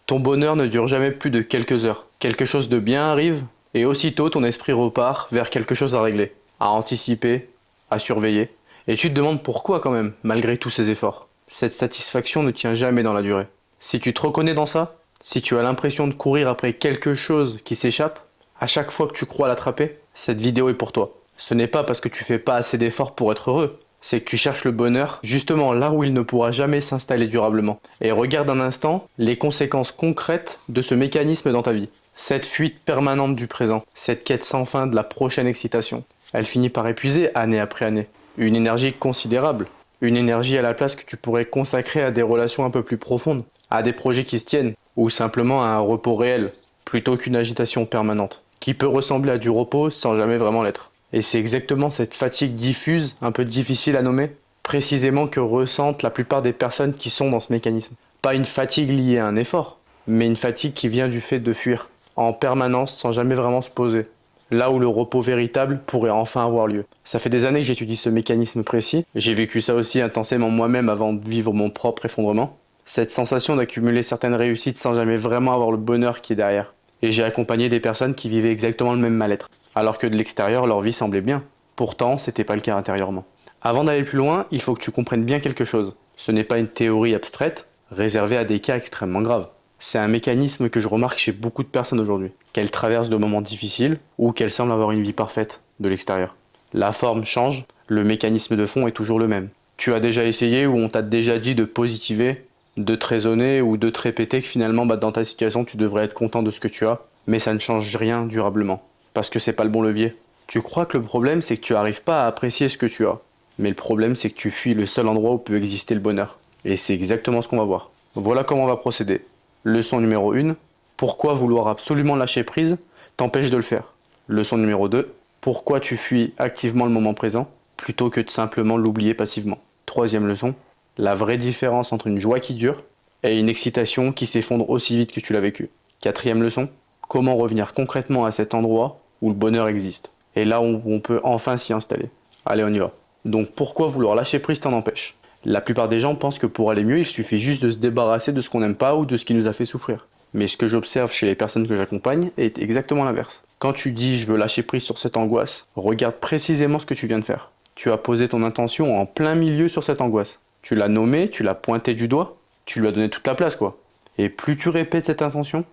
Ton bonheur ne dure jamais plus de quelques heures. Quelque chose de bien arrive, et aussitôt ton esprit repart vers quelque chose à régler, à anticiper, à surveiller. Et tu te demandes pourquoi quand même, malgré tous ces efforts. Cette satisfaction ne tient jamais dans la durée. Si tu te reconnais dans ça, si tu as l'impression de courir après quelque chose qui s'échappe, à chaque fois que tu crois l'attraper, cette vidéo est pour toi. Ce n'est pas parce que tu fais pas assez d'efforts pour être heureux, c'est que tu cherches le bonheur justement là où il ne pourra jamais s'installer durablement. Et regarde un instant les conséquences concrètes de ce mécanisme dans ta vie. Cette fuite permanente du présent, cette quête sans fin de la prochaine excitation, elle finit par épuiser année après année. Une énergie considérable, une énergie à la place que tu pourrais consacrer à des relations un peu plus profondes, à des projets qui se tiennent, ou simplement à un repos réel, plutôt qu'une agitation permanente, qui peut ressembler à du repos sans jamais vraiment l'être. Et c'est exactement cette fatigue diffuse, un peu difficile à nommer, précisément que ressentent la plupart des personnes qui sont dans ce mécanisme. Pas une fatigue liée à un effort, mais une fatigue qui vient du fait de fuir, en permanence sans jamais vraiment se poser. Là où le repos véritable pourrait enfin avoir lieu. Ça fait des années que j'étudie ce mécanisme précis, j'ai vécu ça aussi intensément moi-même avant de vivre mon propre effondrement. Cette sensation d'accumuler certaines réussites sans jamais vraiment avoir le bonheur qui est derrière. Et j'ai accompagné des personnes qui vivaient exactement le même mal-être, alors que de l'extérieur leur vie semblait bien. Pourtant, c'était pas le cas intérieurement. Avant d'aller plus loin, il faut que tu comprennes bien quelque chose. Ce n'est pas une théorie abstraite, réservée à des cas extrêmement graves. C'est un mécanisme que je remarque chez beaucoup de personnes aujourd'hui, qu'elles traversent de moments difficiles ou qu'elles semblent avoir une vie parfaite de l'extérieur. La forme change, le mécanisme de fond est toujours le même. Tu as déjà essayé ou on t'a déjà dit de positiver, de te raisonner ou de te répéter que finalement dans ta situation tu devrais être content de ce que tu as, mais ça ne change rien durablement, parce que c'est pas le bon levier. Tu crois que le problème c'est que tu n'arrives pas à apprécier ce que tu as, mais le problème c'est que tu fuis le seul endroit où peut exister le bonheur. Et c'est exactement ce qu'on va voir. Voilà comment on va procéder. Leçon numéro 1, pourquoi vouloir absolument lâcher prise t'empêche de le faire. Leçon numéro 2, pourquoi tu fuis activement le moment présent plutôt que de simplement l'oublier passivement. Troisième leçon, la vraie différence entre une joie qui dure et une excitation qui s'effondre aussi vite que tu l'as vécu. Quatrième leçon, comment revenir concrètement à cet endroit où le bonheur existe. Et là où on peut enfin s'y installer. Allez, on y va. Donc pourquoi vouloir lâcher prise t'en empêche? La plupart des gens pensent que pour aller mieux, il suffit juste de se débarrasser de ce qu'on n'aime pas ou de ce qui nous a fait souffrir. Mais ce que j'observe chez les personnes que j'accompagne est exactement l'inverse. Quand tu dis je veux lâcher prise sur cette angoisse, regarde précisément ce que tu viens de faire. Tu as posé ton intention en plein milieu sur cette angoisse. Tu l'as nommée, tu l'as pointée du doigt, tu lui as donné toute la place quoi. Et plus tu répètes cette intention,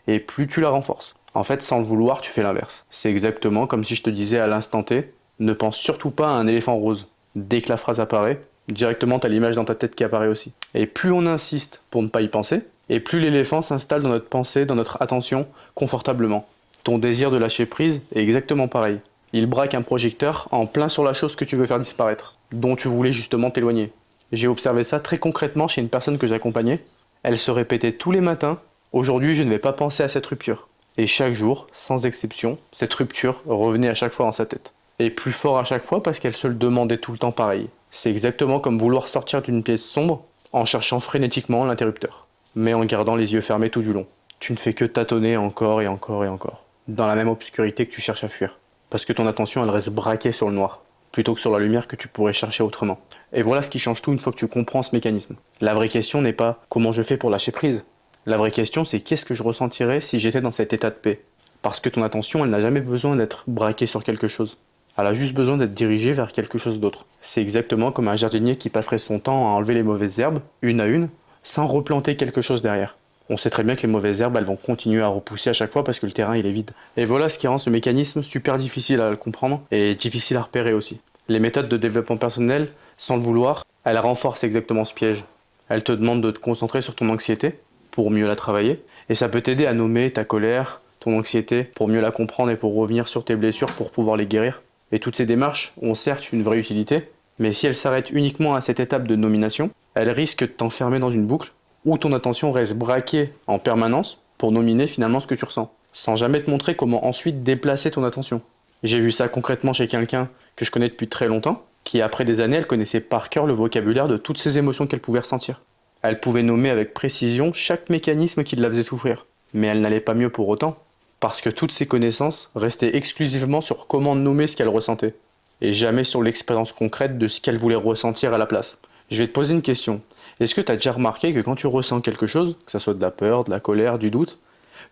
et plus tu la renforces. En fait, sans le vouloir, tu fais l'inverse. C'est exactement comme si je te disais à l'instant T, ne pense surtout pas à un éléphant rose. Dès que la phrase apparaît, directement tu as l'image dans ta tête qui apparaît aussi. Et plus on insiste pour ne pas y penser, et plus l'éléphant s'installe dans notre pensée, dans notre attention, confortablement. Ton désir de lâcher prise est exactement pareil. Il braque un projecteur en plein sur la chose que tu veux faire disparaître, dont tu voulais justement t'éloigner. J'ai observé ça très concrètement chez une personne que j'accompagnais. Elle se répétait tous les matins, aujourd'hui je ne vais pas penser à cette rupture. Et chaque jour, sans exception, cette rupture revenait à chaque fois dans sa tête. Et plus fort à chaque fois parce qu'elle se le demandait tout le temps pareil. C'est exactement comme vouloir sortir d'une pièce sombre en cherchant frénétiquement l'interrupteur, mais en gardant les yeux fermés tout du long. Tu ne fais que tâtonner encore et encore et encore, dans la même obscurité que tu cherches à fuir. Parce que ton attention elle reste braquée sur le noir, plutôt que sur la lumière que tu pourrais chercher autrement. Et voilà ce qui change tout une fois que tu comprends ce mécanisme. La vraie question n'est pas comment je fais pour lâcher prise. La vraie question c'est qu'est-ce que je ressentirais si j'étais dans cet état de paix. Parce que ton attention elle n'a jamais besoin d'être braquée sur quelque chose. Elle a juste besoin d'être dirigée vers quelque chose d'autre. C'est exactement comme un jardinier qui passerait son temps à enlever les mauvaises herbes, une à une, sans replanter quelque chose derrière. On sait très bien que les mauvaises herbes, elles vont continuer à repousser à chaque fois parce que le terrain, il est vide. Et voilà ce qui rend ce mécanisme super difficile à le comprendre et difficile à repérer aussi. Les méthodes de développement personnel, sans le vouloir, elles renforcent exactement ce piège. Elles te demandent de te concentrer sur ton anxiété pour mieux la travailler, et ça peut t'aider à nommer ta colère, ton anxiété, pour mieux la comprendre et pour revenir sur tes blessures pour pouvoir les guérir. Et toutes ces démarches ont certes une vraie utilité, mais si elles s'arrêtent uniquement à cette étape de nomination, elles risquent de t'enfermer dans une boucle où ton attention reste braquée en permanence pour nominer finalement ce que tu ressens, sans jamais te montrer comment ensuite déplacer ton attention. J'ai vu ça concrètement chez quelqu'un que je connais depuis très longtemps, qui après des années, elle connaissait par cœur le vocabulaire de toutes ces émotions qu'elle pouvait ressentir. Elle pouvait nommer avec précision chaque mécanisme qui la faisait souffrir, mais elle n'allait pas mieux pour autant. Parce que toutes ses connaissances restaient exclusivement sur comment nommer ce qu'elle ressentait, et jamais sur l'expérience concrète de ce qu'elle voulait ressentir à la place. Je vais te poser une question. Est-ce que tu as déjà remarqué que quand tu ressens quelque chose, que ce soit de la peur, de la colère, du doute,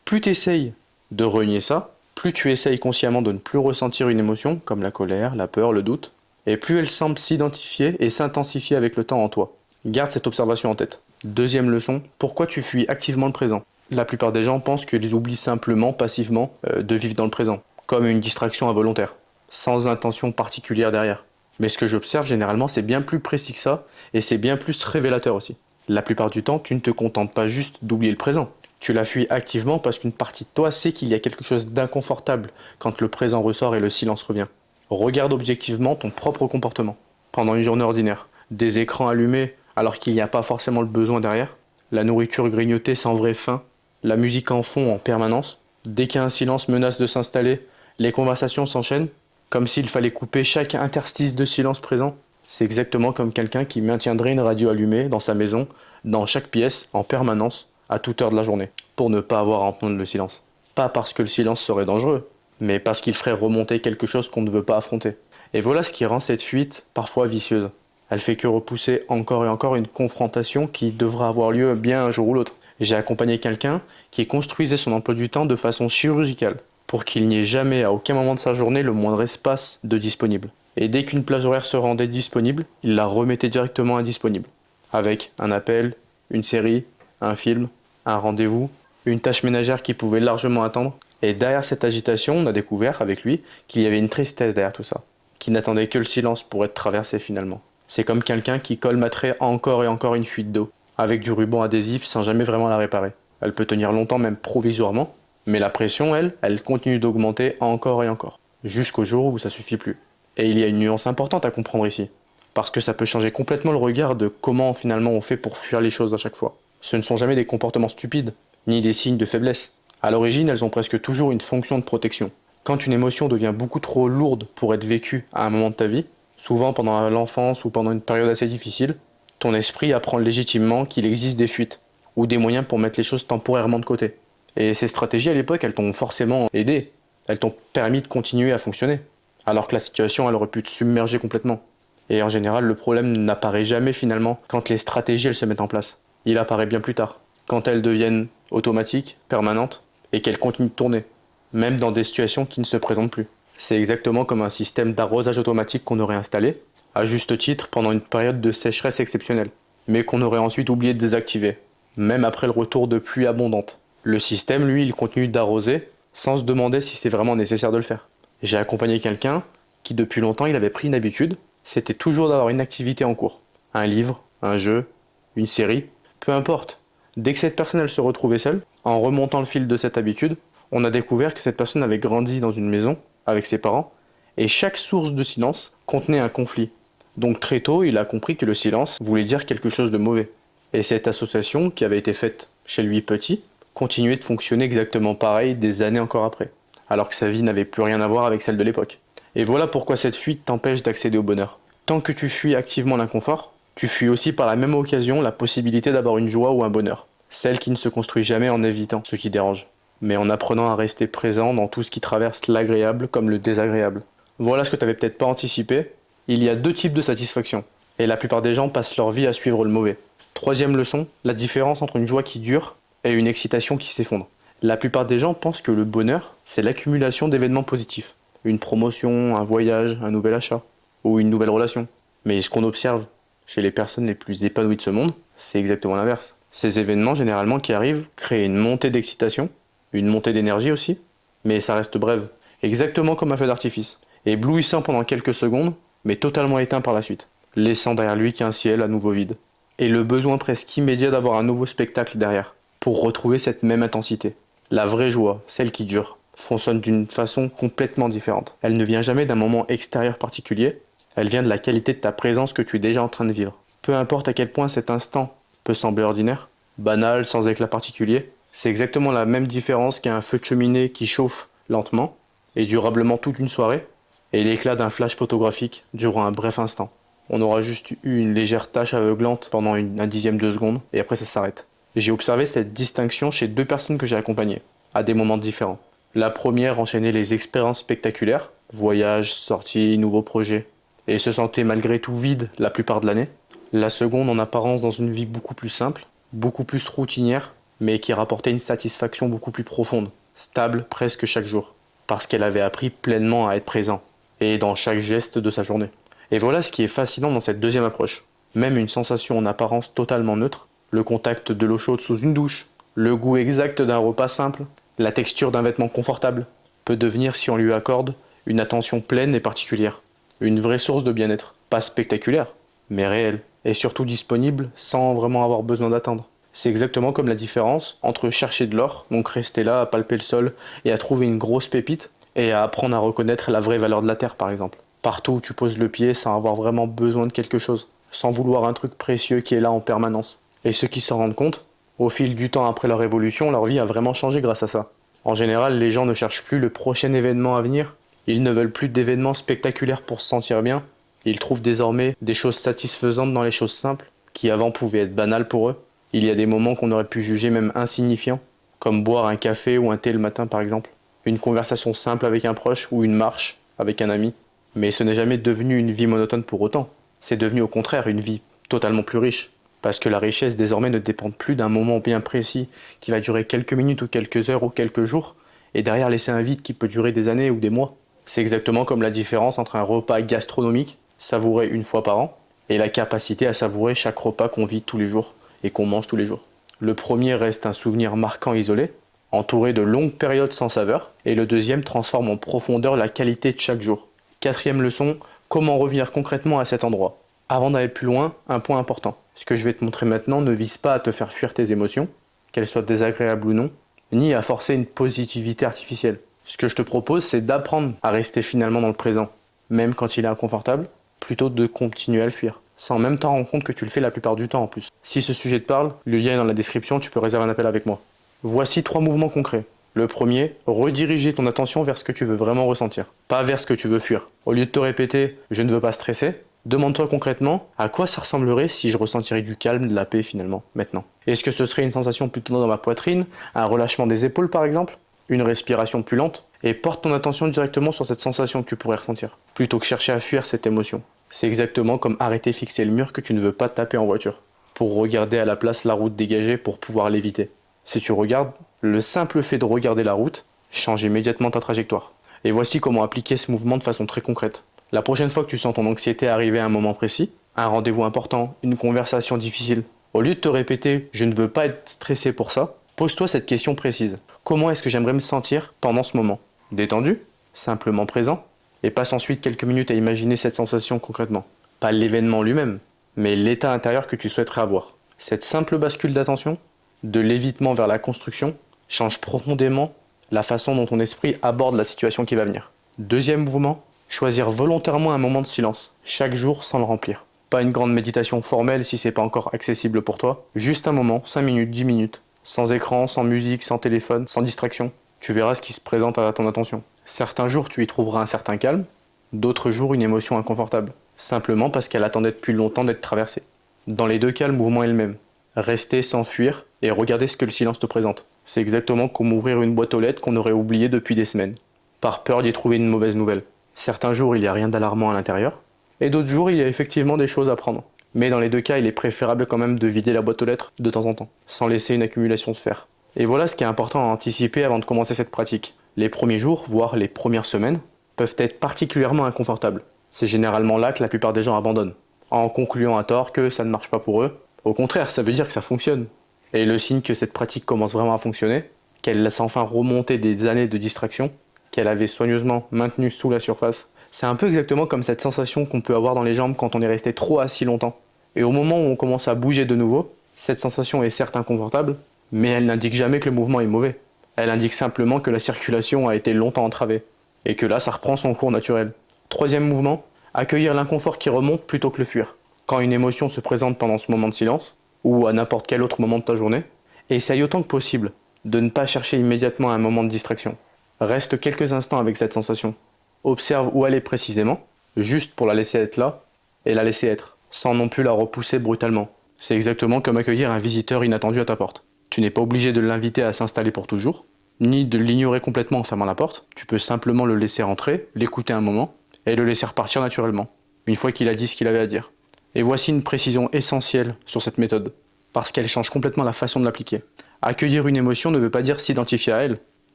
plus tu essayes de renier ça, plus tu essayes consciemment de ne plus ressentir une émotion, comme la colère, la peur, le doute, et plus elle semble s'identifier et s'intensifier avec le temps en toi. Garde cette observation en tête. Deuxième leçon, pourquoi tu fuis activement le présent? La plupart des gens pensent qu'ils oublient simplement, passivement, de vivre dans le présent, comme une distraction involontaire, sans intention particulière derrière. Mais ce que j'observe généralement, c'est bien plus précis que ça, et c'est bien plus révélateur aussi. La plupart du temps, tu ne te contentes pas juste d'oublier le présent. Tu la fuis activement parce qu'une partie de toi sait qu'il y a quelque chose d'inconfortable quand le présent ressort et le silence revient. Regarde objectivement ton propre comportement. Pendant une journée ordinaire, des écrans allumés alors qu'il n'y a pas forcément le besoin derrière, la nourriture grignotée sans vraie faim, la musique en fond en permanence, dès qu'un silence menace de s'installer, les conversations s'enchaînent, comme s'il fallait couper chaque interstice de silence présent. C'est exactement comme quelqu'un qui maintiendrait une radio allumée dans sa maison, dans chaque pièce, en permanence, à toute heure de la journée, pour ne pas avoir à entendre le silence. Pas parce que le silence serait dangereux, mais parce qu'il ferait remonter quelque chose qu'on ne veut pas affronter. Et voilà ce qui rend cette fuite parfois vicieuse. Elle fait que repousser encore et encore une confrontation qui devra avoir lieu bien un jour ou l'autre. J'ai accompagné quelqu'un qui construisait son emploi du temps de façon chirurgicale, pour qu'il n'y ait jamais à aucun moment de sa journée le moindre espace de disponible. Et dès qu'une plage horaire se rendait disponible, il la remettait directement indisponible. Avec un appel, une série, un film, un rendez-vous, une tâche ménagère qui pouvait largement attendre. Et derrière cette agitation, on a découvert avec lui qu'il y avait une tristesse derrière tout ça, qui n'attendait que le silence pour être traversé finalement. C'est comme quelqu'un qui colmaterait encore et encore une fuite d'eau, avec du ruban adhésif sans jamais vraiment la réparer. Elle peut tenir longtemps, même provisoirement, mais la pression, elle continue d'augmenter encore et encore, jusqu'au jour où ça suffit plus. Et il y a une nuance importante à comprendre ici, parce que ça peut changer complètement le regard de comment finalement on fait pour fuir les choses à chaque fois. Ce ne sont jamais des comportements stupides, ni des signes de faiblesse. À l'origine, elles ont presque toujours une fonction de protection. Quand une émotion devient beaucoup trop lourde pour être vécue à un moment de ta vie, souvent pendant l'enfance ou pendant une période assez difficile, ton esprit apprend légitimement qu'il existe des fuites, ou des moyens pour mettre les choses temporairement de côté. Et ces stratégies à l'époque, elles t'ont forcément aidé, elles t'ont permis de continuer à fonctionner, alors que la situation, elle aurait pu te submerger complètement. Et en général, le problème n'apparaît jamais finalement quand les stratégies, elles se mettent en place. Il apparaît bien plus tard, quand elles deviennent automatiques, permanentes, et qu'elles continuent de tourner, même dans des situations qui ne se présentent plus. C'est exactement comme un système d'arrosage automatique qu'on aurait installé, à juste titre pendant une période de sécheresse exceptionnelle, mais qu'on aurait ensuite oublié de désactiver, même après le retour de pluie abondante. Le système, lui, il continue d'arroser sans se demander si c'est vraiment nécessaire de le faire. J'ai accompagné quelqu'un qui depuis longtemps il avait pris une habitude, c'était toujours d'avoir une activité en cours. Un livre, un jeu, une série, peu importe. Dès que cette personne elle se retrouvait seule, en remontant le fil de cette habitude, on a découvert que cette personne avait grandi dans une maison avec ses parents, et chaque source de silence contenait un conflit. Donc très tôt, il a compris que le silence voulait dire quelque chose de mauvais. Et cette association, qui avait été faite chez lui petit, continuait de fonctionner exactement pareil des années encore après, alors que sa vie n'avait plus rien à voir avec celle de l'époque. Et voilà pourquoi cette fuite t'empêche d'accéder au bonheur. Tant que tu fuis activement l'inconfort, tu fuis aussi par la même occasion la possibilité d'avoir une joie ou un bonheur, celle qui ne se construit jamais en évitant ce qui dérange, mais en apprenant à rester présent dans tout ce qui traverse l'agréable comme le désagréable. Voilà ce que tu n'avais peut-être pas anticipé. Il y a deux types de satisfaction, et la plupart des gens passent leur vie à suivre le mauvais. Troisième leçon, la différence entre une joie qui dure et une excitation qui s'effondre. La plupart des gens pensent que le bonheur, c'est l'accumulation d'événements positifs. Une promotion, un voyage, un nouvel achat, ou une nouvelle relation. Mais ce qu'on observe chez les personnes les plus épanouies de ce monde, c'est exactement l'inverse. Ces événements, généralement, qui arrivent, créent une montée d'excitation, une montée d'énergie aussi, mais ça reste bref, exactement comme un feu d'artifice. Éblouissant pendant quelques secondes, mais totalement éteint par la suite, laissant derrière lui qu'un ciel à nouveau vide. Et le besoin presque immédiat d'avoir un nouveau spectacle derrière, pour retrouver cette même intensité. La vraie joie, celle qui dure, fonctionne d'une façon complètement différente. Elle ne vient jamais d'un moment extérieur particulier, elle vient de la qualité de ta présence que tu es déjà en train de vivre. Peu importe à quel point cet instant peut sembler ordinaire, banal, sans éclat particulier, c'est exactement la même différence qu'un feu de cheminée qui chauffe lentement et durablement toute une soirée, et l'éclat d'un flash photographique durant un bref instant. On aura juste eu une légère tache aveuglante pendant un dixième de seconde, et après ça s'arrête. J'ai observé cette distinction chez deux personnes que j'ai accompagnées, à des moments différents. La première enchaînait les expériences spectaculaires, voyages, sorties, nouveaux projets, et se sentait malgré tout vide la plupart de l'année. La seconde en apparence dans une vie beaucoup plus simple, beaucoup plus routinière, mais qui rapportait une satisfaction beaucoup plus profonde, stable presque chaque jour, parce qu'elle avait appris pleinement à être présent, et dans chaque geste de sa journée. Et voilà ce qui est fascinant dans cette deuxième approche. Même une sensation en apparence totalement neutre, le contact de l'eau chaude sous une douche, le goût exact d'un repas simple, la texture d'un vêtement confortable, peut devenir, si on lui accorde, une attention pleine et particulière. Une vraie source de bien-être. Pas spectaculaire, mais réelle. Et surtout disponible sans vraiment avoir besoin d'attendre. C'est exactement comme la différence entre chercher de l'or, donc rester là à palper le sol et à trouver une grosse pépite, et à apprendre à reconnaître la vraie valeur de la terre par exemple. Partout où tu poses le pied sans avoir vraiment besoin de quelque chose, sans vouloir un truc précieux qui est là en permanence. Et ceux qui s'en rendent compte, au fil du temps après leur évolution, leur vie a vraiment changé grâce à ça. En général, les gens ne cherchent plus le prochain événement à venir, ils ne veulent plus d'événements spectaculaires pour se sentir bien, ils trouvent désormais des choses satisfaisantes dans les choses simples, qui avant pouvaient être banales pour eux. Il y a des moments qu'on aurait pu juger même insignifiants, comme boire un café ou un thé le matin par exemple, une conversation simple avec un proche ou une marche avec un ami. Mais ce n'est jamais devenu une vie monotone pour autant, c'est devenu au contraire une vie totalement plus riche. Parce que la richesse désormais ne dépend plus d'un moment bien précis qui va durer quelques minutes ou quelques heures ou quelques jours, et derrière laisser un vide qui peut durer des années ou des mois. C'est exactement comme la différence entre un repas gastronomique, savouré une fois par an, et la capacité à savourer chaque repas qu'on vit tous les jours et qu'on mange tous les jours. Le premier reste un souvenir marquant isolé, entouré de longues périodes sans saveur, et le deuxième transforme en profondeur la qualité de chaque jour. Quatrième leçon, comment revenir concrètement à cet endroit. Avant d'aller plus loin, un point important. Ce que je vais te montrer maintenant ne vise pas à te faire fuir tes émotions, qu'elles soient désagréables ou non, ni à forcer une positivité artificielle. Ce que je te propose, c'est d'apprendre à rester finalement dans le présent, même quand il est inconfortable, plutôt que de continuer à le fuir, sans même t'en rendre compte que tu le fais la plupart du temps en plus. Si ce sujet te parle, le lien est dans la description, tu peux réserver un appel avec moi. Voici 3 mouvements concrets. Le premier, rediriger ton attention vers ce que tu veux vraiment ressentir, pas vers ce que tu veux fuir. Au lieu de te répéter « je ne veux pas stresser », demande-toi concrètement à quoi ça ressemblerait si je ressentirais du calme, de la paix finalement, maintenant. Est-ce que ce serait une sensation plutôt dans ma poitrine, un relâchement des épaules par exemple, une respiration plus lente, et porte ton attention directement sur cette sensation que tu pourrais ressentir, plutôt que chercher à fuir cette émotion. C'est exactement comme arrêter fixer le mur que tu ne veux pas taper en voiture, pour regarder à la place la route dégagée pour pouvoir l'éviter. Si tu regardes, le simple fait de regarder la route change immédiatement ta trajectoire. Et voici comment appliquer ce mouvement de façon très concrète. La prochaine fois que tu sens ton anxiété arriver à un moment précis, un rendez-vous important, une conversation difficile, au lieu de te répéter « je ne veux pas être stressé pour ça », pose-toi cette question précise. Comment est-ce que j'aimerais me sentir pendant ce moment? Détendu? Simplement présent? Et passe ensuite quelques minutes à imaginer cette sensation concrètement. Pas l'événement lui-même, mais l'état intérieur que tu souhaiterais avoir. Cette simple bascule d'attention, de l'évitement vers la construction, change profondément la façon dont ton esprit aborde la situation qui va venir. Deuxième mouvement, choisir volontairement un moment de silence, chaque jour sans le remplir. Pas une grande méditation formelle si c'est pas encore accessible pour toi, juste un moment, 5 minutes, 10 minutes, sans écran, sans musique, sans téléphone, sans distraction. Tu verras ce qui se présente à ton attention. Certains jours tu y trouveras un certain calme, d'autres jours une émotion inconfortable, simplement parce qu'elle attendait depuis longtemps d'être traversée. Dans les deux cas, le mouvement est le même. Rester sans fuir et regarder ce que le silence te présente. C'est exactement comme ouvrir une boîte aux lettres qu'on aurait oubliée depuis des semaines, par peur d'y trouver une mauvaise nouvelle. Certains jours, il n'y a rien d'alarmant à l'intérieur, et d'autres jours, il y a effectivement des choses à prendre. Mais dans les deux cas, il est préférable quand même de vider la boîte aux lettres de temps en temps, sans laisser une accumulation se faire. Et voilà ce qui est important à anticiper avant de commencer cette pratique. Les premiers jours, voire les premières semaines, peuvent être particulièrement inconfortables. C'est généralement là que la plupart des gens abandonnent, en concluant à tort que ça ne marche pas pour eux. Au contraire, ça veut dire que ça fonctionne. Et le signe que cette pratique commence vraiment à fonctionner, qu'elle laisse enfin remonter des années de distraction, qu'elle avait soigneusement maintenue sous la surface, c'est un peu exactement comme cette sensation qu'on peut avoir dans les jambes quand on est resté trop assis longtemps. Et au moment où on commence à bouger de nouveau, cette sensation est certes inconfortable, mais elle n'indique jamais que le mouvement est mauvais. Elle indique simplement que la circulation a été longtemps entravée, et que là ça reprend son cours naturel. Troisième mouvement, accueillir l'inconfort qui remonte plutôt que le fuir. Quand une émotion se présente pendant ce moment de silence, ou à n'importe quel autre moment de ta journée, essaye autant que possible de ne pas chercher immédiatement un moment de distraction. Reste quelques instants avec cette sensation. Observe où elle est précisément, juste pour la laisser être là, et la laisser être, sans non plus la repousser brutalement. C'est exactement comme accueillir un visiteur inattendu à ta porte. Tu n'es pas obligé de l'inviter à s'installer pour toujours, ni de l'ignorer complètement en fermant la porte. Tu peux simplement le laisser entrer, l'écouter un moment, et le laisser repartir naturellement, une fois qu'il a dit ce qu'il avait à dire. Et voici une précision essentielle sur cette méthode, parce qu'elle change complètement la façon de l'appliquer. Accueillir une émotion ne veut pas dire s'identifier à elle,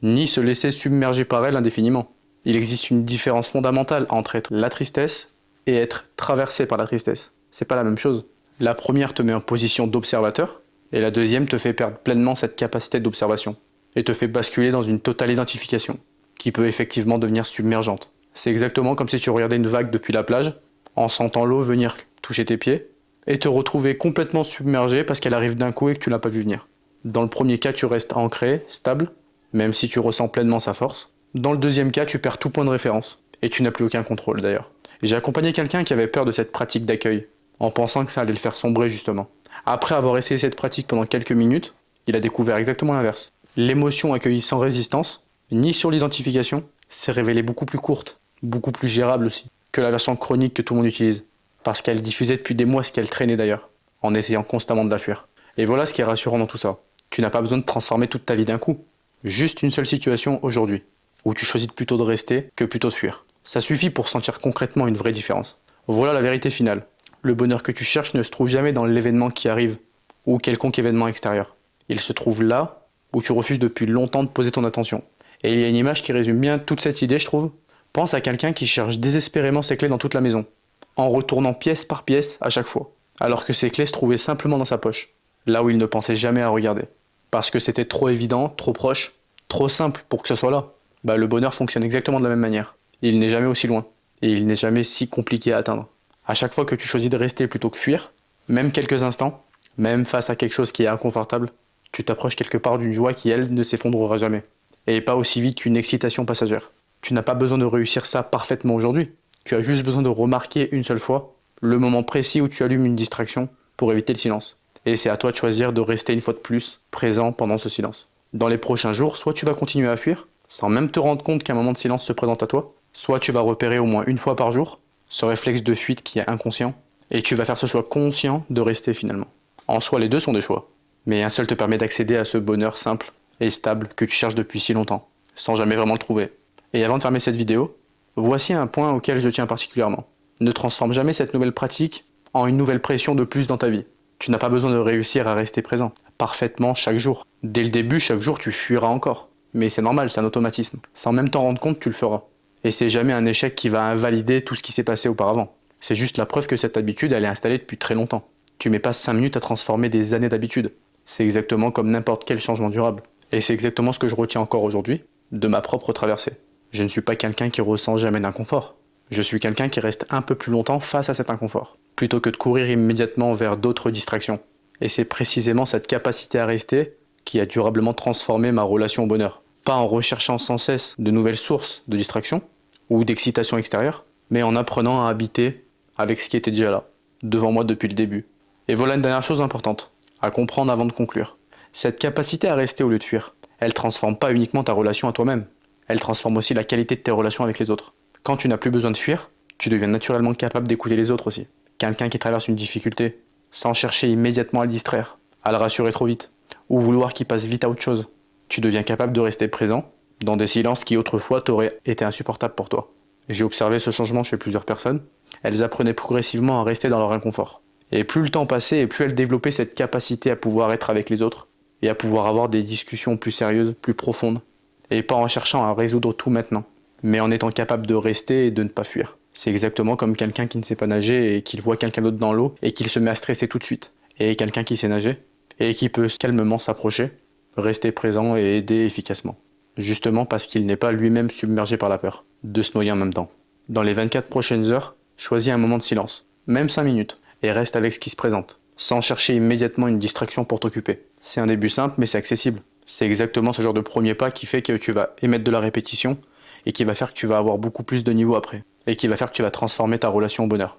ni se laisser submerger par elle indéfiniment. Il existe une différence fondamentale entre être la tristesse et être traversé par la tristesse. C'est pas la même chose. La première te met en position d'observateur, et la deuxième te fait perdre pleinement cette capacité d'observation, et te fait basculer dans une totale identification, qui peut effectivement devenir submergente. C'est exactement comme si tu regardais une vague depuis la plage, en sentant l'eau venir toucher tes pieds, et te retrouver complètement submergé parce qu'elle arrive d'un coup et que tu l'as pas vu venir. Dans le premier cas, tu restes ancré, stable, même si tu ressens pleinement sa force. Dans le deuxième cas, tu perds tout point de référence, et tu n'as plus aucun contrôle d'ailleurs. J'ai accompagné quelqu'un qui avait peur de cette pratique d'accueil, en pensant que ça allait le faire sombrer justement. Après avoir essayé cette pratique pendant quelques minutes, il a découvert exactement l'inverse. L'émotion accueillie sans résistance, ni sur l'identification, s'est révélée beaucoup plus courte, beaucoup plus gérable aussi, que la version chronique que tout le monde utilise. Parce qu'elle diffusait depuis des mois ce qu'elle traînait d'ailleurs, en essayant constamment de la fuir. Et voilà ce qui est rassurant dans tout ça. Tu n'as pas besoin de transformer toute ta vie d'un coup. Juste une seule situation aujourd'hui, où tu choisis plutôt de rester que plutôt de fuir. Ça suffit pour sentir concrètement une vraie différence. Voilà la vérité finale. Le bonheur que tu cherches ne se trouve jamais dans l'événement qui arrive, ou quelconque événement extérieur. Il se trouve là, où tu refuses depuis longtemps de poser ton attention. Et il y a une image qui résume bien toute cette idée, je trouve. Pense à quelqu'un qui cherche désespérément ses clés dans toute la maison, en retournant pièce par pièce à chaque fois, alors que ses clés se trouvaient simplement dans sa poche, là où il ne pensait jamais à regarder. Parce que c'était trop évident, trop proche, trop simple pour que ce soit là. Le bonheur fonctionne exactement de la même manière. Il n'est jamais aussi loin, et il n'est jamais si compliqué à atteindre. À chaque fois que tu choisis de rester plutôt que fuir, même quelques instants, même face à quelque chose qui est inconfortable, tu t'approches quelque part d'une joie qui, elle, ne s'effondrera jamais. Et pas aussi vite qu'une excitation passagère. Tu n'as pas besoin de réussir ça parfaitement aujourd'hui. Tu as juste besoin de remarquer une seule fois le moment précis où tu allumes une distraction pour éviter le silence. Et c'est à toi de choisir de rester une fois de plus présent pendant ce silence. Dans les prochains jours, soit tu vas continuer à fuir, sans même te rendre compte qu'un moment de silence se présente à toi, soit tu vas repérer au moins une fois par jour ce réflexe de fuite qui est inconscient, et tu vas faire ce choix conscient de rester finalement. En soi, les deux sont des choix, mais un seul te permet d'accéder à ce bonheur simple et stable que tu cherches depuis si longtemps, sans jamais vraiment le trouver. Et avant de fermer cette vidéo, voici un point auquel je tiens particulièrement. Ne transforme jamais cette nouvelle pratique en une nouvelle pression de plus dans ta vie. Tu n'as pas besoin de réussir à rester présent, parfaitement chaque jour. Dès le début, chaque jour, tu fuiras encore. Mais c'est normal, c'est un automatisme. Sans même t'en rendre compte, tu le feras. Et c'est jamais un échec qui va invalider tout ce qui s'est passé auparavant. C'est juste la preuve que cette habitude, elle est installée depuis très longtemps. Tu mets pas 5 minutes à transformer des années d'habitude. C'est exactement comme n'importe quel changement durable. Et c'est exactement ce que je retiens encore aujourd'hui de ma propre traversée. Je ne suis pas quelqu'un qui ressent jamais d'inconfort. Je suis quelqu'un qui reste un peu plus longtemps face à cet inconfort, plutôt que de courir immédiatement vers d'autres distractions. Et c'est précisément cette capacité à rester qui a durablement transformé ma relation au bonheur. Pas en recherchant sans cesse de nouvelles sources de distraction ou d'excitation extérieure, mais en apprenant à habiter avec ce qui était déjà là, devant moi depuis le début. Et voilà une dernière chose importante, à comprendre avant de conclure. Cette capacité à rester au lieu de fuir, elle transforme pas uniquement ta relation à toi-même, elle transforme aussi la qualité de tes relations avec les autres. Quand tu n'as plus besoin de fuir, tu deviens naturellement capable d'écouter les autres aussi. Quelqu'un qui traverse une difficulté, sans chercher immédiatement à le distraire, à le rassurer trop vite, ou vouloir qu'il passe vite à autre chose. Tu deviens capable de rester présent dans des silences qui autrefois t'auraient été insupportables pour toi. J'ai observé ce changement chez plusieurs personnes. Elles apprenaient progressivement à rester dans leur inconfort. Et plus le temps passait et plus elles développaient cette capacité à pouvoir être avec les autres et à pouvoir avoir des discussions plus sérieuses, plus profondes. Et pas en cherchant à résoudre tout maintenant, mais en étant capable de rester et de ne pas fuir. C'est exactement comme quelqu'un qui ne sait pas nager et qui voit quelqu'un d'autre dans l'eau et qu'il se met à stresser tout de suite. Et quelqu'un qui sait nager et qui peut calmement s'approcher, rester présent et aider efficacement. Justement parce qu'il n'est pas lui-même submergé par la peur de se noyer en même temps. Dans les 24 prochaines heures, choisis un moment de silence, même 5 minutes, et reste avec ce qui se présente, sans chercher immédiatement une distraction pour t'occuper. C'est un début simple mais c'est accessible. C'est exactement ce genre de premier pas qui fait que tu vas émettre de la répétition et qui va faire que tu vas avoir beaucoup plus de niveau après. Et qui va faire que tu vas transformer ta relation au bonheur.